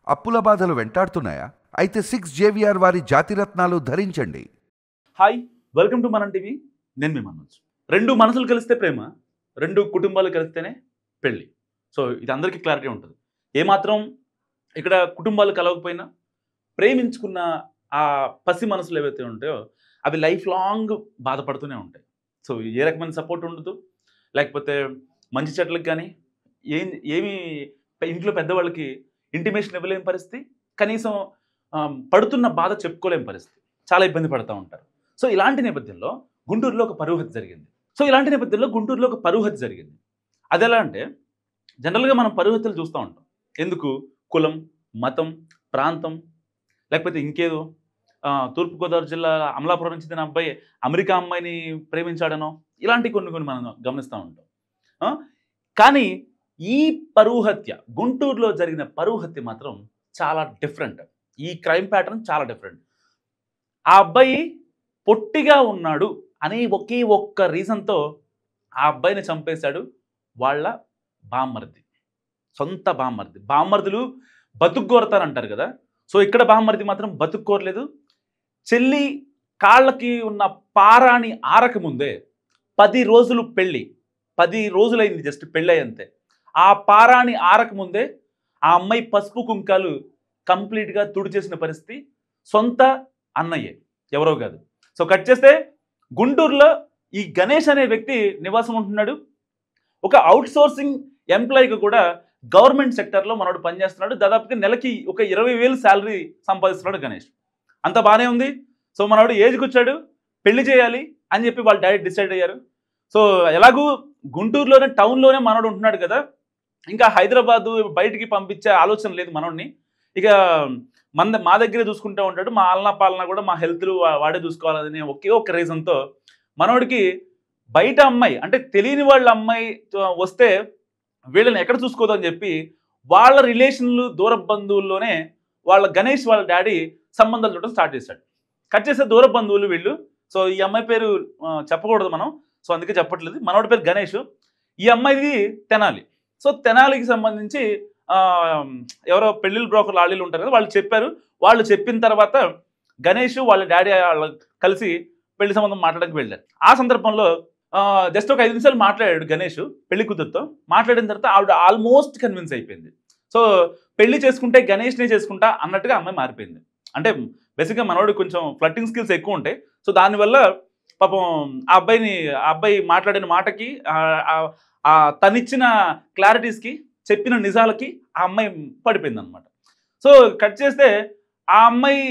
అప్పుల బాధలు వెంటాడుతున్నాయా? అయితే 6 JVR వారి జాతిరత్నాలు ధరించండి. హాయ్, వెల్కమ్ టు మనం టీవీ. నేను మీ మనోజ్. రెండు మనసులు కలిస్తే ప్రేమ, రెండు కుటుంబాలు కలిస్తేనే పెళ్ళి. సో ఇది అందరికీ క్లారిటీ ఉంటుంది. ఏమాత్రం ఇక్కడ కుటుంబాలు కలవకపోయినా ప్రేమించుకున్న ఆ పసి మనసులు ఏవైతే ఉంటాయో అవి లైఫ్ లాంగ్ బాధపడుతూనే ఉంటాయి. సో ఏ రకమైన సపోర్ట్ ఉండదు, లేకపోతే మంచి చెట్లకు కానీ ఏమి ఇంట్లో పెద్దవాళ్ళకి ఇంటిమేషన్ ఇవ్వలేని పరిస్థితి, కనీసం పడుతున్న బాధ చెప్పుకోలేని పరిస్థితి, చాలా ఇబ్బంది పడుతూ ఉంటారు. సో ఇలాంటి నేపథ్యంలో గుంటూరులో ఒక పరువు హత్య జరిగింది. అది ఎలా అంటే, జనరల్గా మనం పరువు హత్యలు చూస్తూ ఉంటాం. ఎందుకు? కులం, మతం, ప్రాంతం, లేకపోతే ఇంకేదో తూర్పుగోదావరి జిల్లా అమలాపురం నుంచి చెందిన అబ్బాయి అమెరికా అమ్మాయిని ప్రేమించాడనో ఇలాంటి కొన్ని మనం గమనిస్తూ ఉంటాం. కానీ ఈ పరువు హత్య, గుంటూరులో జరిగిన పరువు హత్య మాత్రం చాలా డిఫరెంట్. ఈ క్రైమ్ ప్యాటర్న్ చాలా డిఫరెంట్. ఆ అబ్బాయి పొట్టిగా ఉన్నాడు అనే ఒకే ఒక్క రీజన్తో ఆ అబ్బాయిని చంపేశాడు వాళ్ళ బామ్మర్ది, సొంత బామ్మర్ది. బామ్మర్దులు బతుక్కోరతారంటారు కదా. సో ఇక్కడ బామ్మర్ది మాత్రం బతుక్కోరలేదు. చెల్లి కాళ్ళకి ఉన్న పారాని ఆరకముందే 10 రోజులు పెళ్ళి, 10 రోజులైంది జస్ట్ పెళ్ళి అంతే. ఆ పారాని ఆరకముందే ఆ అమ్మాయి పసుపు కుంకాలు కంప్లీట్గా తుడిచేసిన పరిస్థితి సొంత అన్నయ్యే, ఎవరో కాదు. సో కట్ చేస్తే గుంటూరులో ఈ గణేష్ అనే వ్యక్తి నివాసం ఉంటున్నాడు. ఒక అవుట్ సోర్సింగ్ ఎంప్లాయీగా కూడా గవర్నమెంట్ సెక్టర్లో మనోడు పనిచేస్తున్నాడు. దాదాపుగా నెలకి ఒక 20,000 శాలరీ సంపాదిస్తున్నాడు గణేష్. అంత బాగానే ఉంది. సో మనోడు ఏజ్కి వచ్చాడు, పెళ్లి చేయాలి అని చెప్పి వాళ్ళ డాడీ డిసైడ్ అయ్యారు. సో ఎలాగూ గుంటూరులోనే టౌన్లోనే మనోడు ఉంటున్నాడు కదా, ఇంకా హైదరాబాదు బయటికి పంపించే ఆలోచన లేదు మనోడిని. ఇక మా దగ్గరే చూసుకుంటూ ఉంటాడు. మా ఆలనా పాలన కూడా మా హెల్త్లు వాడే చూసుకోవాలని ఒకే ఒక్క రీజన్తో మనోడికి బయట అమ్మాయి, అంటే తెలియని వాళ్ళ అమ్మాయి వస్తే వీళ్ళని ఎక్కడ చూసుకోదు అని చెప్పి వాళ్ళ రిలేషన్లు, దూర బంధువుల్లోనే వాళ్ళ గణేష్ వాళ్ళ డాడీ సంబంధాలు చూడడం స్టార్ట్ చేశాడు. కట్ చేస్తే దూర బంధువులు వీళ్ళు. సో ఈ అమ్మాయి పేరు చెప్పకూడదు మనం, సో అందుకే చెప్పట్లేదు. మనోడి పేరు గణేష్, ఈ అమ్మాయిది తెనాలి. సో తెనాలికి సంబంధించి ఎవరో పెళ్ళిళ్ళ బ్రోకర్లు ఆళ్ళు ఉంటారు కదా, వాళ్ళు చెప్పారు. వాళ్ళు చెప్పిన తర్వాత గణేష్ వాళ్ళ డాడీ కలిసి పెళ్లి సంబంధం మాట్లాడడానికి వెళ్ళారు. ఆ సందర్భంలో జస్ట్ ఒక 5 నిమిషాలు మాట్లాడాడు గణేష్ పెళ్లి కూతురుతో. మాట్లాడిన తర్వాత ఆవిడ ఆల్మోస్ట్ కన్విన్స్ అయిపోయింది. సో పెళ్లి చేసుకుంటే గణేష్నే చేసుకుంటా అన్నట్టుగా అమ్మాయి మారిపోయింది. అంటే బేసిక్గా మనోడు కొంచెం ఫ్లట్టింగ్ స్కిల్స్ ఎక్కువ ఉంటాయి. సో దానివల్ల పాపం ఆ అబ్బాయి మాట్లాడిన మాటకి, తనిచ్చిన క్లారిటీస్కి, చెప్పిన నిజాలకి ఆ అమ్మాయి పడిపోయింది అనమాట. సో కట్ చేస్తే ఆ అమ్మాయి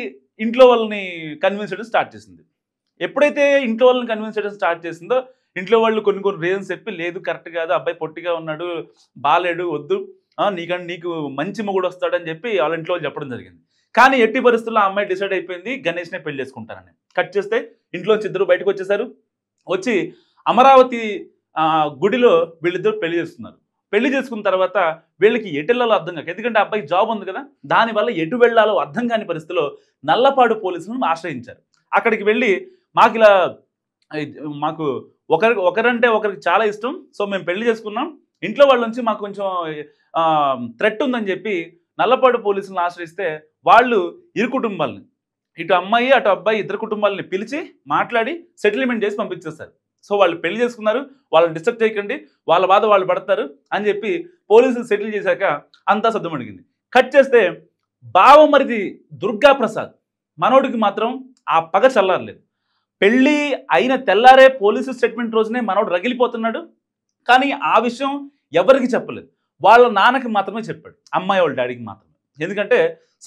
ఇంట్లో వాళ్ళని కన్విన్స్ చేయడం స్టార్ట్ చేసింది. ఎప్పుడైతే ఇంట్లో వాళ్ళని కన్విన్స్ చేయడం స్టార్ట్ చేసిందో ఇంట్లో వాళ్ళు కొన్ని రీజన్స్ చెప్పి, లేదు కరెక్ట్ కాదు, అబ్బాయి పొట్టిగా ఉన్నాడు, బాలేడు, వద్దు, నీకు మంచి మొగుడు వస్తాడని చెప్పి వాళ్ళ ఇంట్లో వాళ్ళు చెప్పడం జరిగింది. కానీ ఎట్టి పరిస్థితుల్లో ఆ అమ్మాయి డిసైడ్ అయిపోయింది గణేష్నే పెళ్లి చేసుకుంటానని. కట్ చేస్తే ఇంట్లోంచి ఇద్దరు బయటకు వచ్చేసారు. వచ్చి అమరావతి గుడిలో వీళ్ళిద్దరు పెళ్లి చేస్తున్నారు. పెళ్లి చేసుకున్న తర్వాత వీళ్ళకి ఎటు వెళ్ళాలో అర్థం కాక, ఎందుకంటే అబ్బాయి జాబ్ ఉంది కదా, దానివల్ల ఎటు వెళ్ళాలో అర్థం కాని పరిస్థితిలో నల్లపాడు పోలీసులను ఆశ్రయించారు. అక్కడికి వెళ్ళి మాకు ఒకరంటే ఒకరికి చాలా ఇష్టం, సో మేము పెళ్లి చేసుకున్నాం, ఇంట్లో వాళ్ళ నుంచి మాకు కొంచెం థ్రెట్ ఉందని చెప్పి నల్లపాడు పోలీసులను ఆశ్రయిస్తే వాళ్ళు ఇరు కుటుంబాలని, ఇటు అమ్మాయి అటు అబ్బాయి ఇద్దరు కుటుంబాలని పిలిచి మాట్లాడి సెటిల్మెంట్ చేసి పంపించేస్తారు. సో వాళ్ళు పెళ్లి చేసుకున్నారు, వాళ్ళని డిస్టర్బ్ చేయకండి, వాళ్ళ బాధ వాళ్ళు పడతారు అని చెప్పి పోలీసులు సెటిల్ చేశాక అంతా సద్దుమణిగింది. కట్ చేస్తే బావమరిది దుర్గా ప్రసాద్ మనోడికి మాత్రం ఆ పగ చల్లారలేదు. పెళ్ళి అయిన తెల్లారే పోలీసు స్టేట్మెంట్ రోజునే మనోడు రగిలిపోతున్నాడు. కానీ ఆ విషయం ఎవరికి చెప్పలేదు, వాళ్ళ నాన్నకి మాత్రమే చెప్పాడు, అమ్మాయి వాళ్ళ డాడీకి మాత్రమే. ఎందుకంటే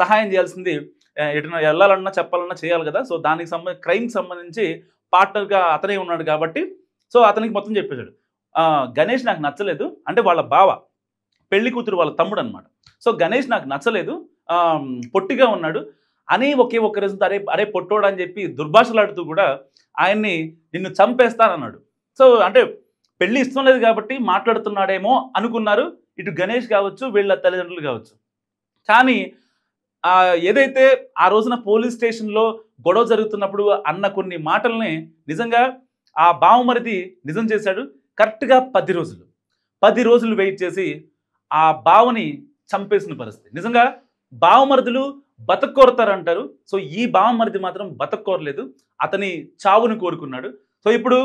సహాయం చేయాల్సింది ఎటున వెళ్ళాలన్నా చెప్పాలన్నా చేయాలి కదా. సో దానికి క్రైమ్కి సంబంధించి పార్ట్నర్గా అతనే ఉన్నాడు కాబట్టి సో అతనికి మొత్తం చెప్పేశాడు. గణేష్ నాకు నచ్చలేదు, అంటే వాళ్ళ బావ, పెళ్లి కూతురు వాళ్ళ తమ్ముడు అనమాట. సో గణేష్ నాకు నచ్చలేదు, పొట్టిగా ఉన్నాడు అని ఒకే ఒక్క రీజన్, అరే పొట్టోడు అని చెప్పి దుర్భాషలాడుతూ కూడా ఆయన్ని నిన్ను చంపేస్తానన్నాడు. సో అంటే పెళ్లి ఇష్టం లేదు కాబట్టి మాట్లాడుతున్నాడేమో అనుకున్నారు ఇటు గణేష్ కావచ్చు, వీళ్ళ తల్లిదండ్రులు కావచ్చు. కానీ ఏదైతే ఆ రోజున పోలీస్ స్టేషన్లో గొడవ జరుగుతున్నప్పుడు అన్న కొన్ని మాటల్ని నిజంగా ఆ బావమరిది నిజం చేశాడు. కరెక్ట్గా 10 రోజులు వెయిట్ చేసి ఆ బావని చంపేసిన పరిస్థితి. నిజంగా బావమరుదులు బతకోరతారంటారు. సో ఈ బావమరిది మాత్రం బతకోరలేదు, అతని చావుని కోరుకున్నాడు. సో ఇప్పుడు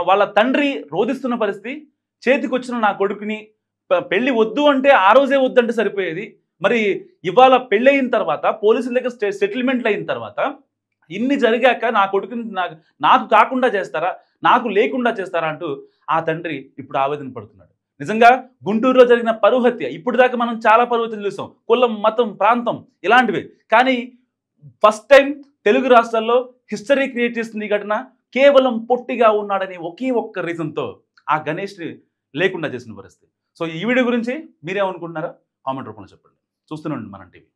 వాళ్ళ తండ్రి రోధిస్తున్న పరిస్థితి, చేతికొచ్చిన నా కొడుకుని పెళ్లి వద్దు అంటే ఆ రోజే వద్దంటే సరిపోయేది, మరి ఇవాళ పెళ్ళయిన తర్వాత పోలీసుల దగ్గర సెటిల్మెంట్లు అయిన తర్వాత ఇన్ని జరిగాక నా కొడుకుని నాకు కాకుండా చేస్తారా, నాకు లేకుండా చేస్తారా అంటూ ఆ తండ్రి ఇప్పుడు ఆవేదన పడుతున్నాడు. నిజంగా గుంటూరులో జరిగిన పరువు హత్య, ఇప్పుడు దాకా మనం చాలా పరువు హత్యలు చూసాం, కులం, మతం, ప్రాంతం ఇలాంటివి. కానీ ఫస్ట్ టైం తెలుగు రాష్ట్రాల్లో హిస్టరీ క్రియేట్ చేస్తుంది ఈ ఘటన. కేవలం పొట్టిగా ఉన్నాడని ఒకే ఒక్క రీజన్తో ఆ గణేష్ని లేకుండా చేసిన పరిస్థితి. సో ఈ వీడియో గురించి మీరేమనుకుంటున్నారో కామెంట్ రూపంలో చెప్పండి. చూస్తూనే ఉండండి మనం టీవీ.